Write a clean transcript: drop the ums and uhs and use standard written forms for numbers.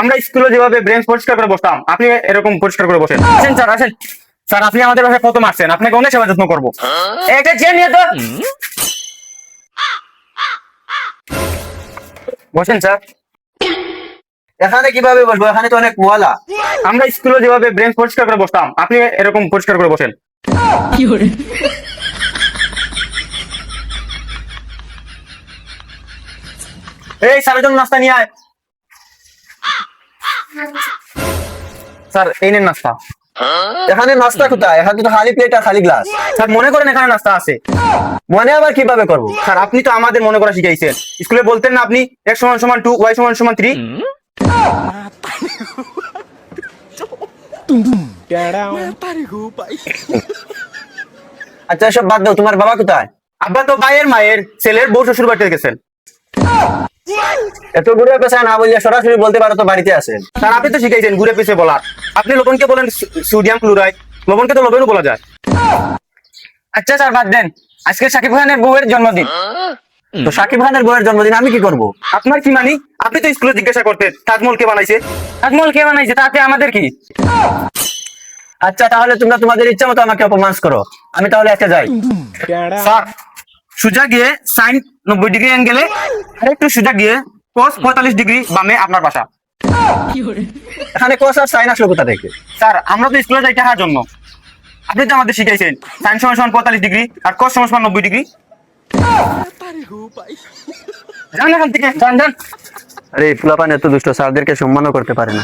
আমরা স্কুলে যেভাবে ব্রেঞ্চ পরিষ্কার করে বসতাম আপনি এরকম পরিষ্কার করে বসেন। আসেন স্যার, আসেন স্যার, আপনি আমাদের বাসায় কত মারছেন, আপনাকে অনেক সেবা যত্ন করবো। একটা চেয়ে নিয়ে তো বসেন স্যার। এখানে কিভাবে বসবো? এখানে তো অনেক ময়লা। আমরা স্কুলে যেভাবে ব্রেঞ্চ পরিষ্কার করে বসতাম আপনি এরকম পরিষ্কার করে বসেন। এই স্যারের জন্য নাস্তা নিয়ে আয়। স্যার এই নেন নাস্তা। এখানে নাস্তা কোথায়? এখানে তো খালি প্লেট আর খালি গ্লাস। স্যার মনে করেন এখানে নাস্তা আছে। মনে আবার কিভাবে করবো? স্যার আপনি তো আমাদের মনে করা শিখাইছেন, স্কুলে বলতেন না আপনি x = 2 y = 3। আচ্ছা এসব বাদ দাও, তোমার বাবা কোথায়? আব্বা তো ভাইয়ের মায়ের ছেলের বউ শ্বশুর বাড়িতে গেছেন। এত ঘুরে পেছায় না বললে সরাসরি বলতে পারো তো বাড়িতে আছেন। স্যার আপনি তো শিখাইছেন ঘুরে পিছে বলার। আপনি লবণকে বলেন সোডিয়াম ক্লোরাইড, লবণকে তো লবণও বলা যায়। আচ্ছা স্যার বাদ দেন, আজকে সাকিব খানের বউয়ের জন্মদিন। তো সাকিব খানের বউয়ের জন্মদিন আমি কি করব? আপনার কি মানি? আপনি তো স্কুলে জিজ্ঞাসা করতেন তাজমহল কে বানাইছে, তাজমহল কে বানাইছে, তাতে আমাদের কি? আচ্ছা তাহলে তোমরা তোমাদের ইচ্ছা মতো আমাকে অপমান করো, আমি তাহলে একটা যাই। স্যার সোজা গিয়ে সাইন 90 ডিগ্রি অ্যাঙ্গেলে, আর একটু সোজা গিয়ে cos 45 ডিগ্রি বামে আপনার বাসা। এখানে কোস আর সাইন আসলো কোথা থেকে? স্যার আমরা তো স্কুলে যাই টাকার জন্য, আপনি তো আমাদের শিখাইছেন সাইন = 45 ডিগ্রি আর cos = 90 ডিগ্রি। যান এখান থেকে, যান যান। আরে ফুলাপান এত দুষ্ট, স্যারদেরকে সম্মানও করতে পারে না।